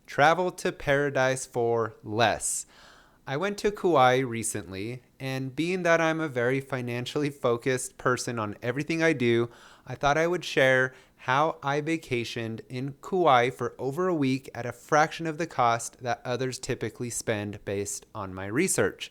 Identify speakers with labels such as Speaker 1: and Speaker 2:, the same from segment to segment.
Speaker 1: Travel to paradise for less. I went to Kauai recently, and being that I'm a very financially focused person on everything I do, I thought I would share how I vacationed in Kauai for over a week at a fraction of the cost that others typically spend based on my research.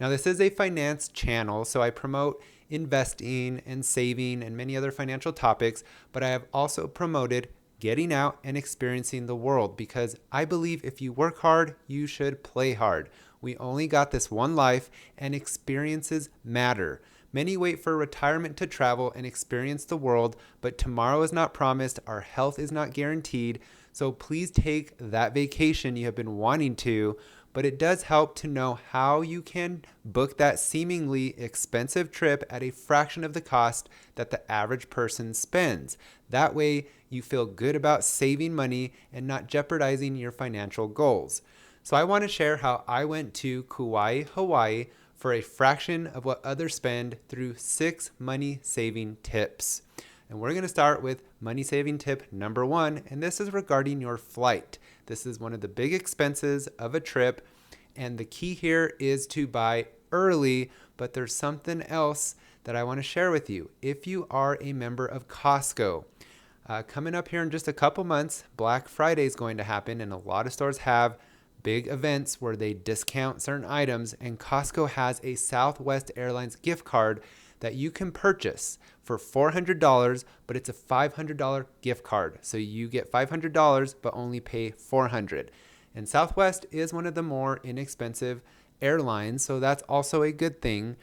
Speaker 1: Now, this is a finance channel, so I promote investing and saving and many other financial topics, but I have also promoted getting out and experiencing the world because I believe if you work hard, you should play hard. We only got this one life, and experiences matter. Many wait for retirement to travel and experience the world, but tomorrow is not promised, our health is not guaranteed, so please take that vacation you have been wanting to, but it does help to know how you can book that seemingly expensive trip at a fraction of the cost that the average person spends. That way, you feel good about saving money and not jeopardizing your financial goals. So I want to share how I went to Kauai, Hawaii for a fraction of what others spend through 6 money saving tips. And we're going to start with money saving tip number 1, and this is regarding your flight. This is one of the big expenses of a trip, and the key here is to buy early, but there's something else that I want to share with you. If you are a member of Costco, coming up here in just a couple months, Black Friday is going to happen, and a lot of stores have big events where they discount certain items, and Costco has a Southwest Airlines gift card that you can purchase for $400, but it's a $500 gift card. So you get $500 but only pay $400. And Southwest is one of the more inexpensive airlines, so that's also a good thing.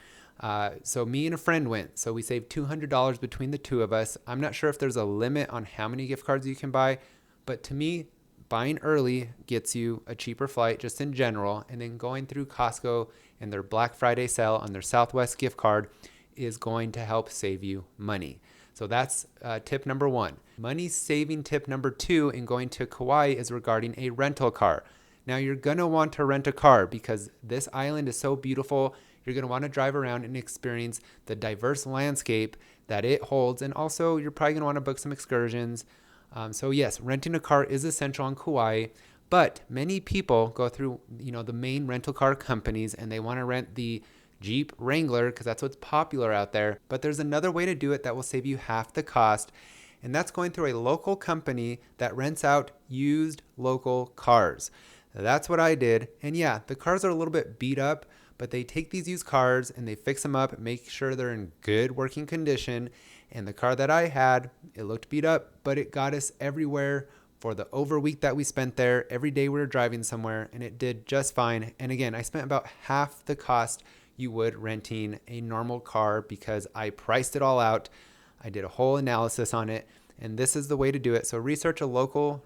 Speaker 1: So me and a friend went, so we saved $200 between the two of us. I'm not sure if there's a limit on how many gift cards you can buy, but to me, buying early gets you a cheaper flight just in general, and then going through Costco and their Black Friday sale on their Southwest gift card is going to help save you money. So that's tip number 1. Money saving tip number 2 in going to Kauai is regarding a rental car. Now you're going to want to rent a car because this island is so beautiful. You're going to want to drive around and experience the diverse landscape that it holds, and also you're probably going to want to book some excursions. So yes, renting a car is essential on Kauai, but many people go through, the main rental car companies and they want to rent the Jeep Wrangler because that's what's popular out there. But there's another way to do it that will save you half the cost, and that's going through a local company that rents out used local cars. That's what I did. And yeah, the cars are a little bit beat up, but they take these used cars and they fix them up, make sure they're in good working condition. And the car that I had, it looked beat up, but it got us everywhere for the over week that we spent there. Every day we were driving somewhere, and it did just fine. And again, I spent about half the cost you would renting a normal car because I priced it all out. I did a whole analysis on it, and this is the way to do it. So research a local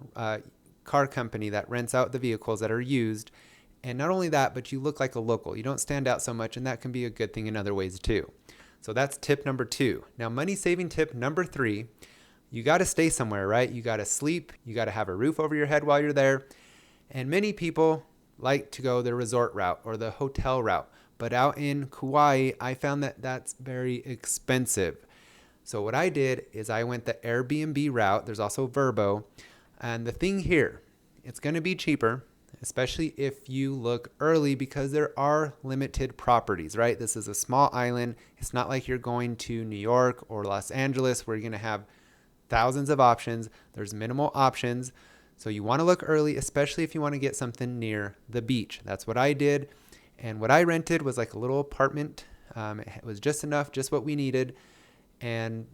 Speaker 1: car company that rents out the vehicles that are used. And not only that, but you look like a local. You don't stand out so much, and that can be a good thing in other ways too. So that's tip number 2. Now, money saving tip number 3, you got to stay somewhere, right? You got to sleep. You got to have a roof over your head while you're there. And many people like to go the resort route or the hotel route. But out in Kauai, I found that that's very expensive. So what I did is I went the Airbnb route. There's also Vrbo. And the thing here, it's going to be cheaper, especially if you look early because there are limited properties, right? This is a small island. It's not like you're going to New York or Los Angeles where you're going to have thousands of options. There's minimal options. So you want to look early, especially if you want to get something near the beach. That's what I did. And what I rented was like a little apartment. It was just enough, just what we needed. And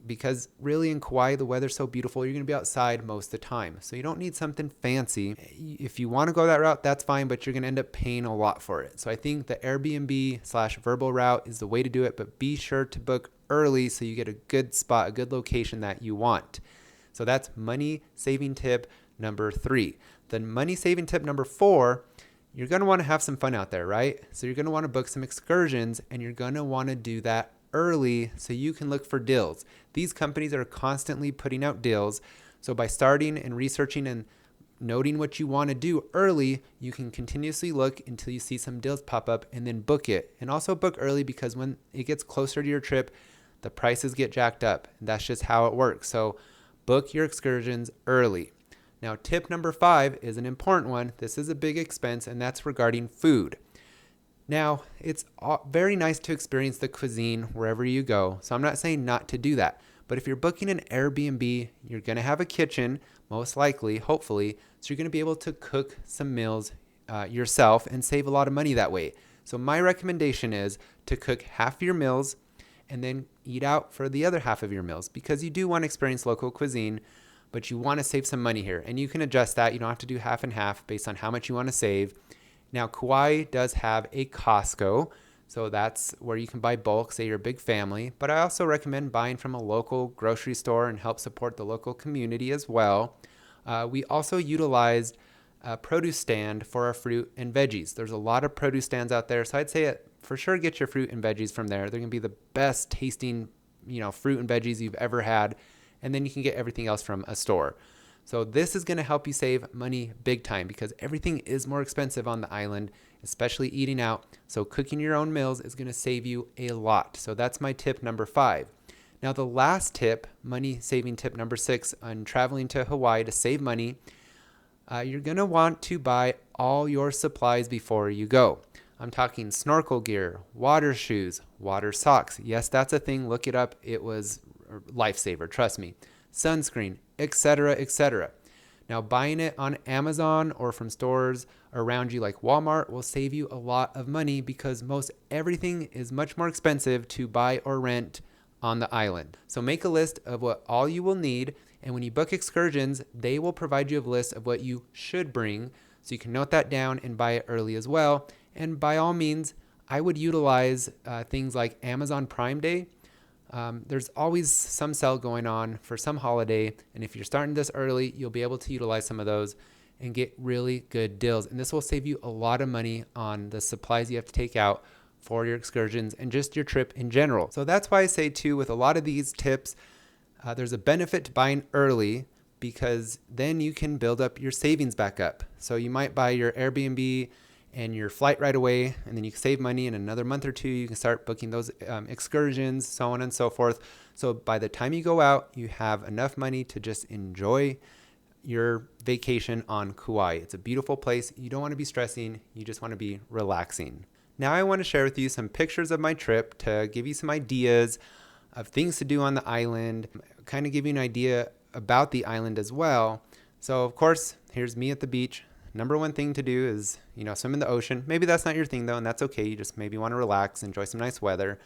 Speaker 1: because really in Kauai, the weather's so beautiful, you're going to be outside most of the time. So you don't need something fancy. If you want to go that route, that's fine, but you're going to end up paying a lot for it. So I think the Airbnb/Vrbo route is the way to do it, but be sure to book early so you get a good spot, a good location that you want. So that's money saving tip number 3. The money saving tip number 4, you're going to want to have some fun out there, right? So you're going to want to book some excursions, and you're going to want to do that early so you can look for deals. These companies are constantly putting out deals. So by starting and researching and noting what you want to do early, you can continuously look until you see some deals pop up and then book it. And also book early because when it gets closer to your trip, the prices get jacked up. That's just how it works. So book your excursions early. Now, tip number 5 is an important one. This is a big expense, and that's regarding food. Now, it's very nice to experience the cuisine wherever you go, so I'm not saying not to do that. But if you're booking an Airbnb, you're going to have a kitchen, most likely, hopefully, so you're going to be able to cook some meals yourself and save a lot of money that way. So my recommendation is to cook half your meals and then eat out for the other half of your meals, because you do want to experience local cuisine, but you want to save some money here. And you can adjust that. You don't have to do half and half based on how much you want to save. Now, Kauai does have a Costco, so that's where you can buy bulk, say you're a big family. But I also recommend buying from a local grocery store and help support the local community as well. We also utilized a produce stand for our fruit and veggies. There's a lot of produce stands out there, so I'd say for sure get your fruit and veggies from there. They're going to be the best tasting, fruit and veggies you've ever had. And then you can get everything else from a store. So this is going to help you save money big time, because everything is more expensive on the island, especially eating out. So cooking your own meals is going to save you a lot. So that's my tip number 5. Now, the last tip, money saving tip number 6 on traveling to Hawaii to save money, you're going to want to buy all your supplies before you go. I'm talking snorkel gear, water shoes, water socks. Yes, that's a thing. Look it up. It was lifesaver, trust me. Sunscreen, etc., etc. Now, buying it on Amazon or from stores around you like Walmart will save you a lot of money, because most everything is much more expensive to buy or rent on the island. So make a list of what all you will need, and when you book excursions, they will provide you a list of what you should bring, so you can note that down and buy it early as well. And by all means, I would utilize things like Amazon Prime Day. There's always some sale going on for some holiday, and if you're starting this early, you'll be able to utilize some of those and get really good deals. And this will save you a lot of money on the supplies you have to take out for your excursions and just your trip in general. So that's why I say too, with a lot of these tips, there's a benefit to buying early, because then you can build up your savings back up. So you might buy your Airbnb and your flight right away, and then you can save money in another month or two. You can start booking those excursions, so on and so forth. So by the time you go out, you have enough money to just enjoy your vacation on Kauai. It's a beautiful place. You don't want to be stressing. You just want to be relaxing. Now I want to share with you some pictures of my trip to give you some ideas of things to do on the island, kind of give you an idea about the island as well. So of course, here's me at the beach. Number one thing to do is, swim in the ocean. Maybe that's not your thing though, and that's okay. You just maybe want to relax, enjoy some nice weather.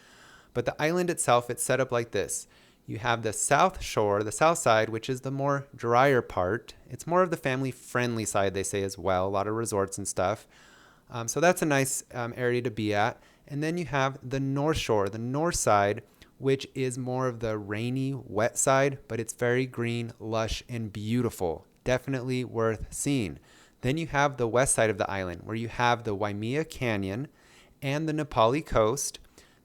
Speaker 1: But the island itself, it's set up like this. You have the south shore, the south side, which is the more drier part. It's more of the family-friendly side, they say as well. A lot of resorts and stuff. So that's a nice area to be at. And then you have the north shore, the north side, which is more of the rainy, wet side, but it's very green, lush, and beautiful. Definitely worth seeing. Then you have the west side of the island, where you have the Waimea Canyon and the Nepali coast.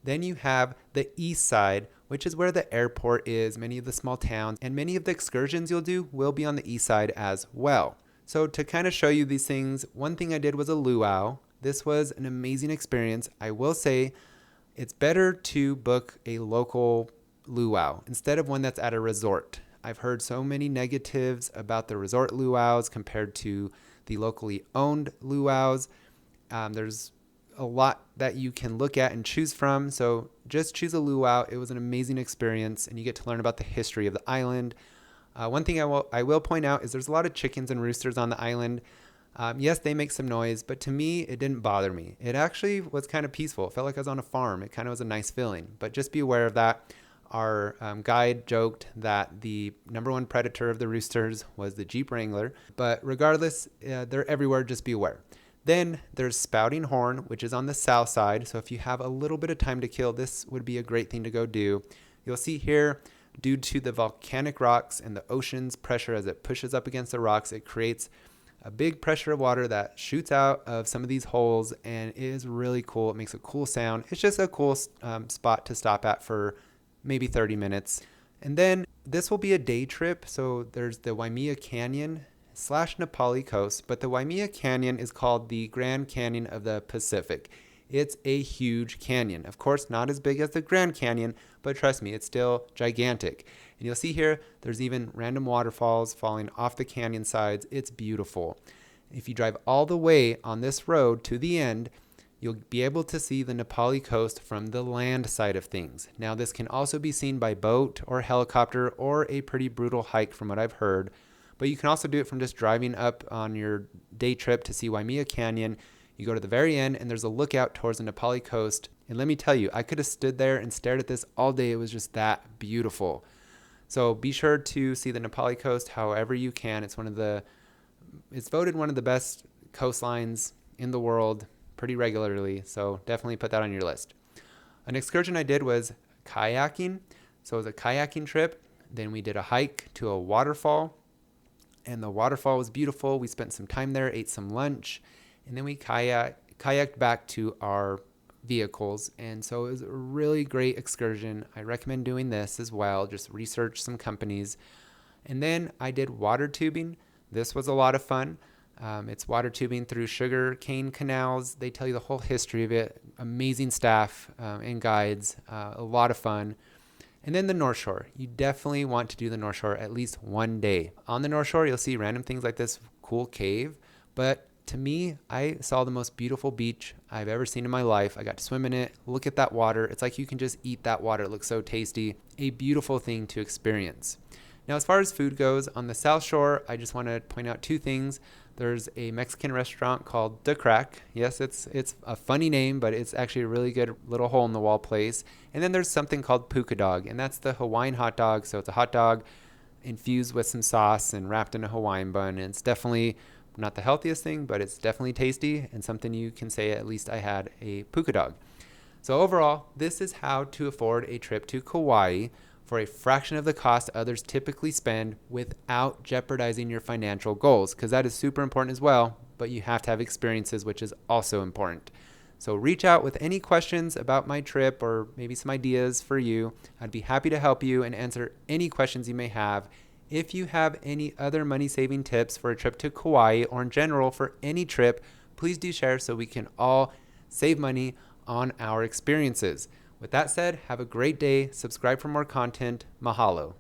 Speaker 1: Then you have the east side, which is where the airport is, many of the small towns, and many of the excursions you'll do will be on the east side as well. So to kind of show you these things, one thing I did was a luau. This was an amazing experience. I will say it's better to book a local luau instead of one that's at a resort. I've heard so many negatives about the resort luaus compared to the locally owned luaus. There's a lot that you can look at and choose from. So just choose a luau. It was an amazing experience, and you get to learn about the history of the island. One thing I will point out is there's a lot of chickens and roosters on the island. Yes, they make some noise, but to me, it didn't bother me. It actually was kind of peaceful. It felt like I was on a farm. It kind of was a nice feeling, but just be aware of that. Our guide joked that the number one predator of the roosters was the Jeep Wrangler, but regardless, they're everywhere. Just be aware. Then there's Spouting Horn, which is on the south side. So if you have a little bit of time to kill, this would be a great thing to go do. You'll see here, due to the volcanic rocks and the ocean's pressure as it pushes up against the rocks, it creates a big pressure of water that shoots out of some of these holes, and it is really cool. It makes a cool sound. It's just a cool spot to stop at for maybe 30 minutes. And then this will be a day trip. So there's the Waimea Canyon / Nepali coast, but the Waimea Canyon is called the Grand Canyon of the Pacific. It's a huge canyon. Of course, not as big as the Grand Canyon, but trust me, it's still gigantic. And you'll see here, there's even random waterfalls falling off the canyon sides. It's beautiful. If you drive all the way on this road to the end, you'll be able to see the Nepali coast from the land side of things. Now, this can also be seen by boat or helicopter or a pretty brutal hike from what I've heard. But you can also do it from just driving up on your day trip to see Waimea Canyon. You go to the very end and there's a lookout towards the Nepali coast. And let me tell you, I could have stood there and stared at this all day. It was just that beautiful. So be sure to see the Nepali coast however you can. It's voted one of the best coastlines in the world pretty regularly. So definitely put that on your list. An excursion I did was kayaking. So it was a kayaking trip. Then we did a hike to a waterfall. And the waterfall was beautiful. We spent some time there, ate some lunch, and then we kayaked back to our vehicles. And so it was a really great excursion. I recommend doing this as well. Just research some companies. And then I did water tubing. This was a lot of fun. It's water tubing through sugar cane canals. They tell you the whole history of it. Amazing staff and guides. A lot of fun. And then the North Shore. You definitely want to do the North Shore at least one day. On the North Shore, you'll see random things like this cool cave. But to me, I saw the most beautiful beach I've ever seen in my life. I got to swim in it, look at that water. It's like you can just eat that water. It looks so tasty. A beautiful thing to experience. Now, as far as food goes, on the South Shore, I just want to point out two things. There's a Mexican restaurant called The Crack. Yes, it's a funny name, but it's actually a really good little hole-in-the-wall place. And then there's something called Puka Dog, and that's the Hawaiian hot dog. So it's a hot dog infused with some sauce and wrapped in a Hawaiian bun. And it's definitely not the healthiest thing, but it's definitely tasty and something you can say, at least I had a Puka Dog. So overall, this is how to afford a trip to Kauai for a fraction of the cost others typically spend without jeopardizing your financial goals, because that is super important as well, but you have to have experiences, which is also important. So reach out with any questions about my trip or maybe some ideas for you. I'd be happy to help you and answer any questions you may have. If you have any other money-saving tips for a trip to Kauai or in general for any trip, please do share so we can all save money on our experiences. With that said, have a great day. Subscribe for more content. Mahalo.